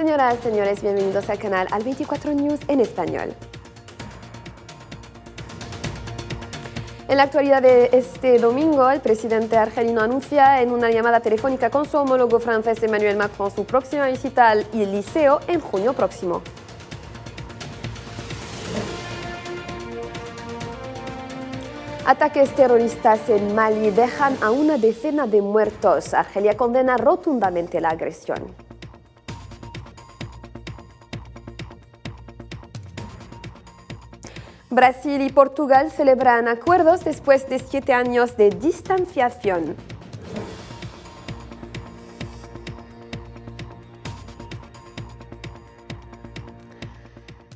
Señoras, señores, bienvenidos al canal Al 24 News en español. En la actualidad de este domingo, el presidente argelino anuncia en una llamada telefónica con su homólogo francés Emmanuel Macron su próxima visita al Liceo en junio próximo. Ataques terroristas en Mali dejan a una decena de muertos. Argelia condena rotundamente la agresión. Brasil y Portugal celebran acuerdos después de 7 años de distanciación.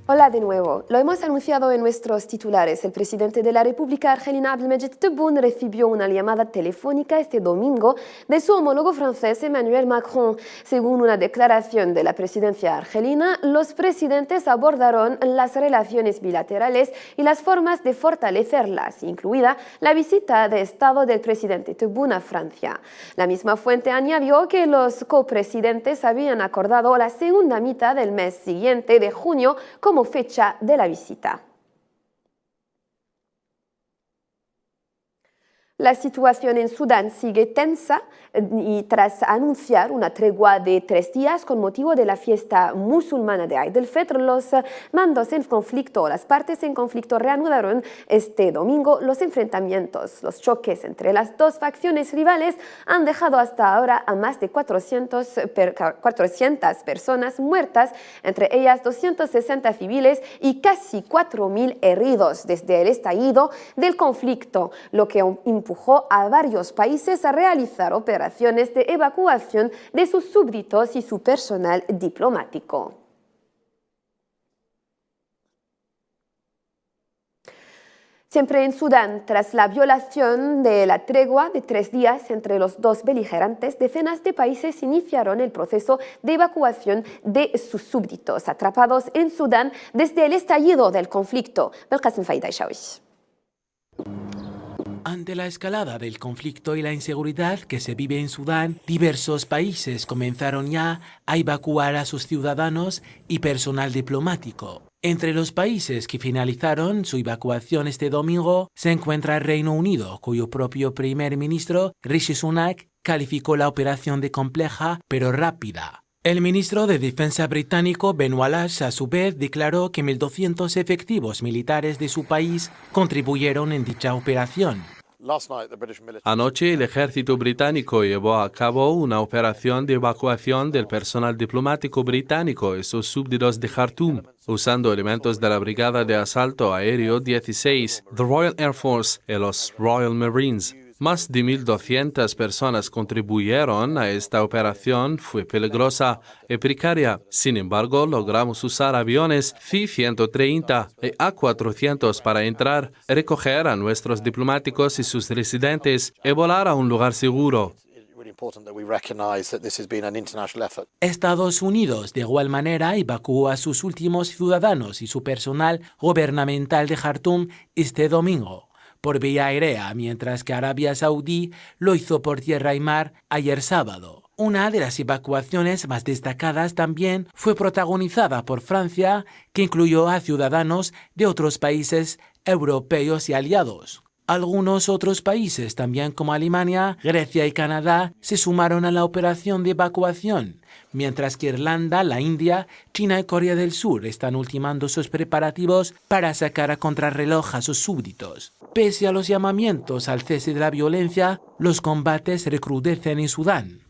Hola de nuevo. Lo hemos anunciado en nuestros titulares. El presidente de la República Argelina, Abdelmejid Tebboune, recibió una llamada telefónica este domingo de su homólogo francés Emmanuel Macron. Según una declaración de la presidencia argelina, los presidentes abordaron las relaciones bilaterales y las formas de fortalecerlas, incluida la visita de Estado del presidente Tebboune a Francia. La misma fuente añadió que los copresidentes habían acordado la segunda mitad del mes siguiente de junio como fecha de la visita. La situación en Sudán sigue tensa y tras anunciar una tregua de 3 días con motivo de la fiesta musulmana de Eid al-Fitr, los mandos en conflicto, las partes en conflicto reanudaron este domingo los enfrentamientos. Los choques entre las dos facciones rivales han dejado hasta ahora a más de 400 personas muertas, entre ellas 260 civiles y casi 4.000 heridos desde el estallido del conflicto, lo que empujó a varios países a realizar operaciones de evacuación de sus súbditos y su personal diplomático. Siempre en Sudán, tras la violación de la tregua de 3 días entre los dos beligerantes, decenas de países iniciaron el proceso de evacuación de sus súbditos atrapados en Sudán desde el estallido del conflicto. Belkacem Faida Ishawish. Ante la escalada del conflicto y la inseguridad que se vive en Sudán, diversos países comenzaron ya a evacuar a sus ciudadanos y personal diplomático. Entre los países que finalizaron su evacuación este domingo se encuentra el Reino Unido, cuyo propio primer ministro, Rishi Sunak, calificó la operación de compleja pero rápida. El ministro de Defensa británico Ben Wallace, a su vez, declaró que 1.200 efectivos militares de su país contribuyeron en dicha operación. Anoche el ejército británico llevó a cabo una operación de evacuación del personal diplomático británico y sus súbditos de Jartum, usando elementos de la Brigada de Asalto Aéreo 16, The Royal Air Force y los Royal Marines. Más de 1.200 personas contribuyeron a esta operación. Fue peligrosa y precaria. Sin embargo, logramos usar aviones C-130 y A-400 para entrar, recoger a nuestros diplomáticos y sus residentes y volar a un lugar seguro. Estados Unidos, de igual manera, evacuó a sus últimos ciudadanos y su personal gubernamental de Jartum este domingo por vía aérea, mientras que Arabia Saudí lo hizo por tierra y mar ayer sábado. Una de las evacuaciones más destacadas también fue protagonizada por Francia, que incluyó a ciudadanos de otros países europeos y aliados. Algunos otros países, también como Alemania, Grecia y Canadá, se sumaron a la operación de evacuación, mientras que Irlanda, la India, China y Corea del Sur están ultimando sus preparativos para sacar a contrarreloj a sus súbditos. Pese a los llamamientos al cese de la violencia, los combates recrudecen en Sudán.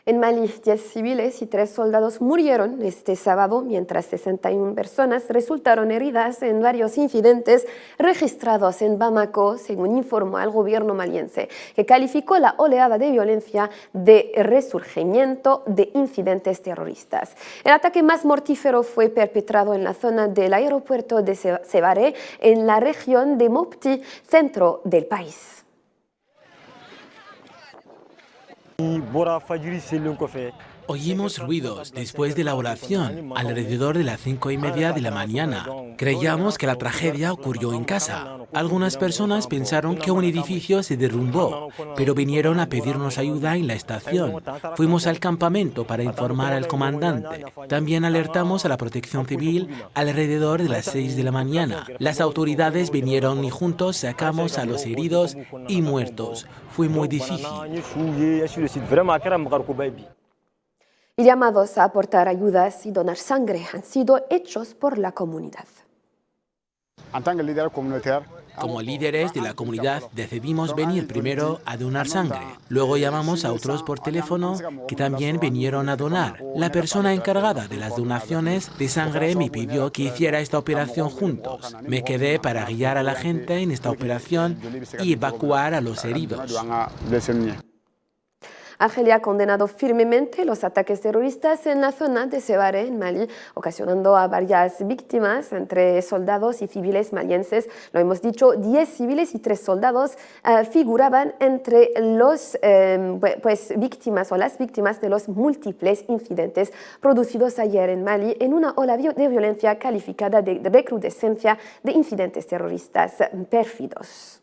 En Mali, 10 civiles y 3 soldados murieron este sábado, mientras 61 personas resultaron heridas en varios incidentes registrados en Bamako, según informó el gobierno maliense, que calificó la oleada de violencia de resurgimiento de incidentes terroristas. El ataque más mortífero fue perpetrado en la zona del aeropuerto de Sévaré, en la región de Mopti, centro del país. Oímos ruidos después de la oración, alrededor de las 5:30 de la mañana. Creíamos que la tragedia ocurrió en casa. Algunas personas pensaron que un edificio se derrumbó, pero vinieron a pedirnos ayuda en la estación. Fuimos al campamento para informar al comandante. También alertamos a la Protección Civil alrededor de las 6 de la mañana. Las autoridades vinieron y juntos sacamos a los heridos y muertos. Fue muy difícil. Y llamados a aportar ayudas y donar sangre han sido hechos por la comunidad. Como líderes de la comunidad decidimos venir primero a donar sangre. Luego llamamos a otros por teléfono que también vinieron a donar. La persona encargada de las donaciones de sangre me pidió que hiciera esta operación juntos. Me quedé para guiar a la gente en esta operación y evacuar a los heridos. Argelia ha condenado firmemente los ataques terroristas en la zona de Sebare, en Mali, ocasionando a varias víctimas entre soldados y civiles malienses. Lo hemos dicho, 10 civiles y 3 soldados figuraban entre los víctimas o las víctimas de los múltiples incidentes producidos ayer en Mali en una ola de violencia calificada de recrudescencia de incidentes terroristas pérfidos.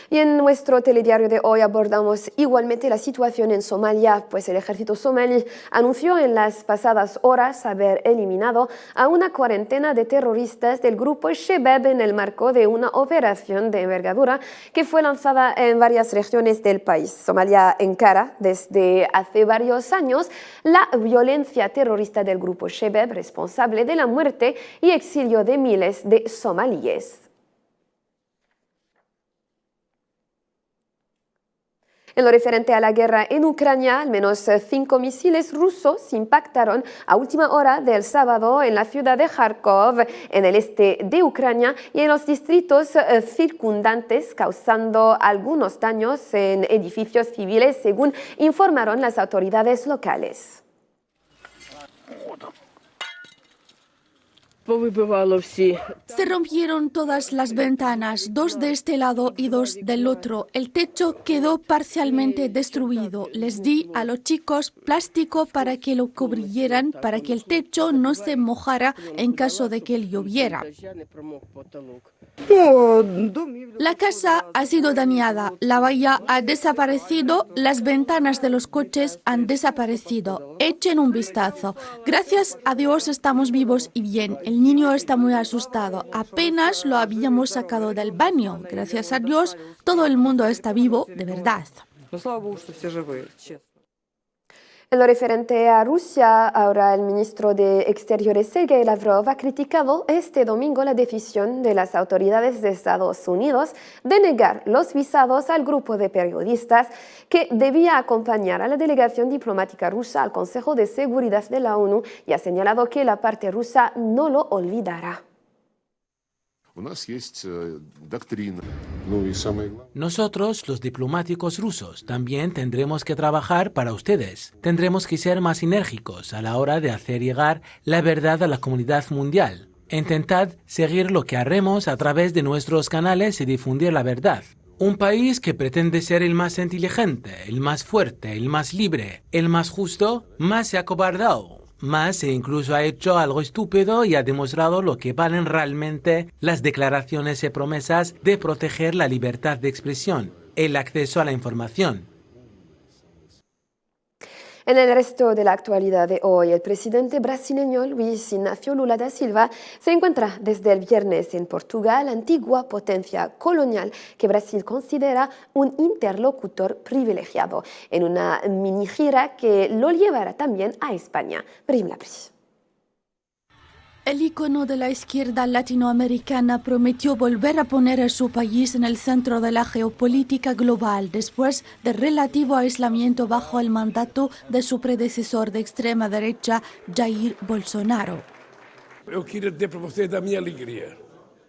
Y en nuestro telediario de hoy abordamos igualmente la situación en Somalia, pues el ejército somalí anunció en las pasadas horas haber eliminado a una cuarentena de terroristas del grupo Shebab en el marco de una operación de envergadura que fue lanzada en varias regiones del país. Somalia encara desde hace varios años la violencia terrorista del grupo Shebab, responsable de la muerte y exilio de miles de somalíes. En lo referente a la guerra en Ucrania, al menos 5 misiles rusos impactaron a última hora del sábado en la ciudad de Kharkov, en el este de Ucrania, y en los distritos circundantes, causando algunos daños en edificios civiles, según informaron las autoridades locales. Se rompieron todas las ventanas, 2 de este lado y 2 del otro. El techo quedó parcialmente destruido. Les di a los chicos plástico para que lo cubrieran, para que el techo no se mojara en caso de que lloviera. La casa ha sido dañada, la valla ha desaparecido, las ventanas de los coches han desaparecido. Echen un vistazo. Gracias a Dios estamos vivos y bien. El niño está muy asustado. Apenas lo habíamos sacado del baño. Gracias a Dios, todo el mundo está vivo de verdad. En lo referente a Rusia, ahora el ministro de Exteriores Sergei Lavrov ha criticado este domingo la decisión de las autoridades de Estados Unidos de negar los visados al grupo de periodistas que debía acompañar a la delegación diplomática rusa al Consejo de Seguridad de la ONU y ha señalado que la parte rusa no lo olvidará. Nosotros, los diplomáticos rusos, también tendremos que trabajar para ustedes. Tendremos que ser más enérgicos a la hora de hacer llegar la verdad a la comunidad mundial. Intentad seguir lo que haremos a través de nuestros canales y difundir la verdad. Un país que pretende ser el más inteligente, el más fuerte, el más libre, el más justo, más se ha acobardado. Más e incluso ha hecho algo estúpido y ha demostrado lo que valen realmente las declaraciones y promesas de proteger la libertad de expresión, el acceso a la información. En el resto de la actualidad de hoy, el presidente brasileño Luis Inácio Lula da Silva se encuentra desde el viernes en Portugal, antigua potencia colonial que Brasil considera un interlocutor privilegiado, en una mini gira que lo llevará también a España. Prim Lapris. El ícono de la izquierda latinoamericana prometió volver a poner a su país en el centro de la geopolítica global después del relativo aislamiento bajo el mandato de su predecesor de extrema derecha, Jair Bolsonaro.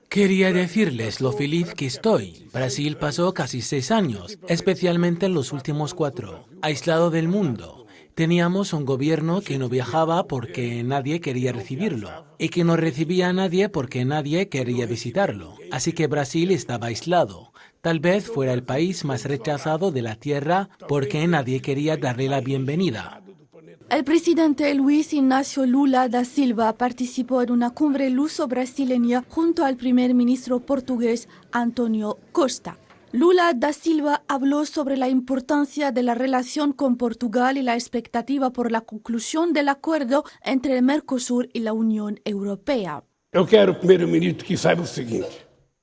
Quería decirles lo feliz que estoy. Brasil pasó casi 6 años, especialmente en los últimos 4, aislado del mundo. Teníamos un gobierno que no viajaba porque nadie quería recibirlo y que no recibía a nadie porque nadie quería visitarlo. Así que Brasil estaba aislado. Tal vez fuera el país más rechazado de la tierra porque nadie quería darle la bienvenida. El presidente Luis Ignacio Lula da Silva participó en una cumbre luso-brasileña junto al primer ministro portugués António Costa. Lula da Silva habló sobre la importancia de la relación con Portugal y la expectativa por la conclusión del acuerdo entre el Mercosur y la Unión Europea. Eu quero, primeiro-ministro, que saiba o seguinte.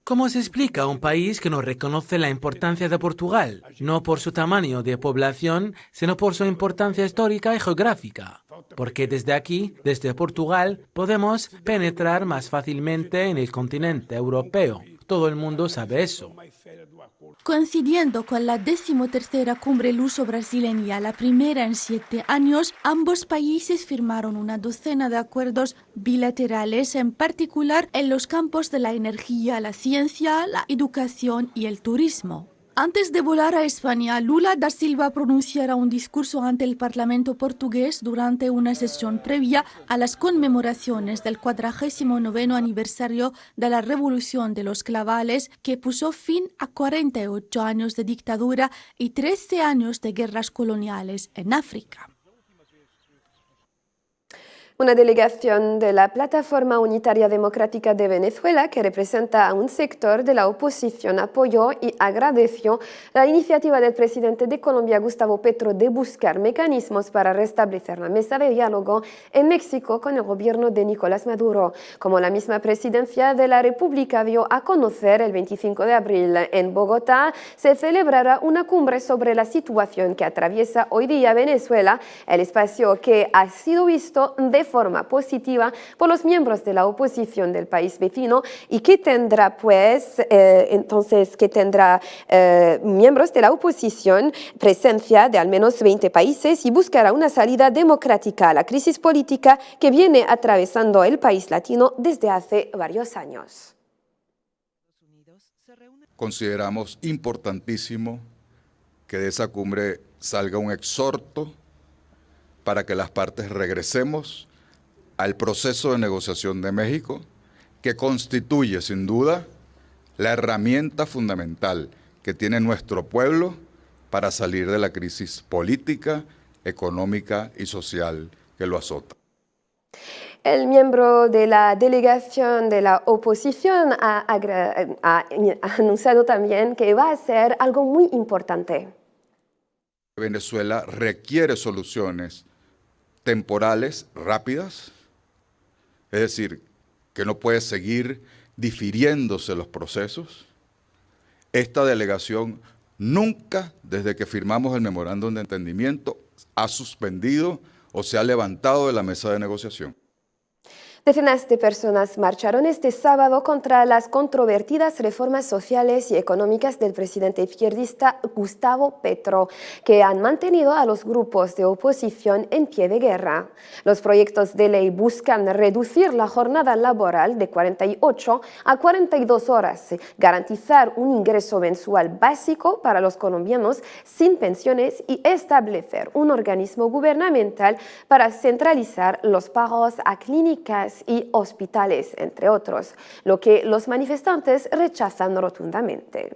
¿Cómo se explica a un país que no reconoce la importancia de Portugal, no por su tamaño de población, sino por su importancia histórica y geográfica? Porque desde aquí, desde Portugal, podemos penetrar más fácilmente en el continente europeo. Todo el mundo sabe eso. Coincidiendo con la 13ª cumbre luso-brasileña, la primera en 7 años, ambos países firmaron una docena de acuerdos bilaterales, en particular en los campos de la energía, la ciencia, la educación y el turismo. Antes de volar a España, Lula da Silva pronunciará un discurso ante el Parlamento portugués durante una sesión previa a las conmemoraciones del 49º aniversario de la Revolución de los Clavales, que puso fin a 48 años de dictadura y 13 años de guerras coloniales en África. Una delegación de la Plataforma Unitaria Democrática de Venezuela, que representa a un sector de la oposición, apoyó y agradeció la iniciativa del presidente de Colombia, Gustavo Petro, de buscar mecanismos para restablecer la mesa de diálogo en México con el gobierno de Nicolás Maduro. Como la misma presidencia de la República dio a conocer, el 25 de abril en Bogotá se celebrará una cumbre sobre la situación que atraviesa hoy día Venezuela, el espacio que ha sido visto de forma positiva por los miembros de la oposición del país vecino y que tendrá miembros de la oposición, presencia de al menos 20 países y buscará una salida democrática a la crisis política que viene atravesando el país latino desde hace varios años. Consideramos importantísimo que de esa cumbre salga un exhorto para que las partes regresemos al proceso de negociación de México, que constituye sin duda la herramienta fundamental que tiene nuestro pueblo para salir de la crisis política, económica y social que lo azota. El miembro de la delegación de la oposición ha anunciado también que va a hacer algo muy importante. Venezuela requiere soluciones temporales rápidas, es decir, que no puede seguir difiriéndose los procesos. Esta delegación nunca, desde que firmamos el memorándum de entendimiento, ha suspendido o se ha levantado de la mesa de negociación. Decenas de personas marcharon este sábado contra las controvertidas reformas sociales y económicas del presidente izquierdista Gustavo Petro, que han mantenido a los grupos de oposición en pie de guerra. Los proyectos de ley buscan reducir la jornada laboral de 48 a 42 horas, garantizar un ingreso mensual básico para los colombianos sin pensiones y establecer un organismo gubernamental para centralizar los pagos a clínicas y hospitales, entre otros, lo que los manifestantes rechazan rotundamente.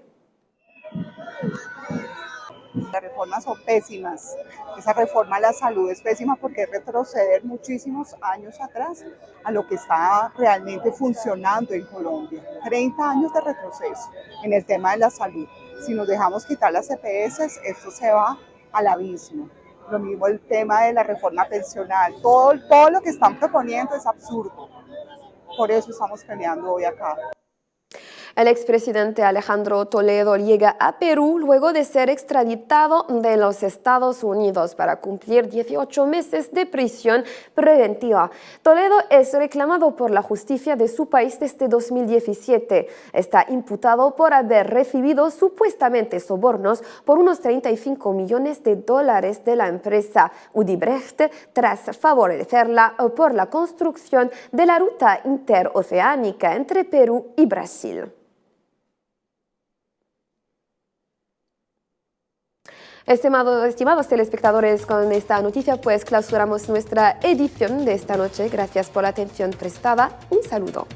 Las reformas son pésimas. Esa reforma a la salud es pésima porque es retroceder muchísimos años atrás a lo que está realmente funcionando en Colombia. 30 años de retroceso en el tema de la salud. Si nos dejamos quitar las EPS, esto se va al abismo. Lo mismo el tema de la reforma pensional. Todo lo que están proponiendo es absurdo. Por eso estamos peleando hoy acá. El expresidente Alejandro Toledo llega a Perú luego de ser extraditado de los Estados Unidos para cumplir 18 meses de prisión preventiva. Toledo es reclamado por la justicia de su país desde 2017. Está imputado por haber recibido supuestamente sobornos por unos $35 millones de la empresa Odebrecht tras favorecerla por la construcción de la ruta interoceánica entre Perú y Brasil. Estimados telespectadores, con esta noticia pues clausuramos nuestra edición de esta noche. Gracias por la atención prestada. Un saludo.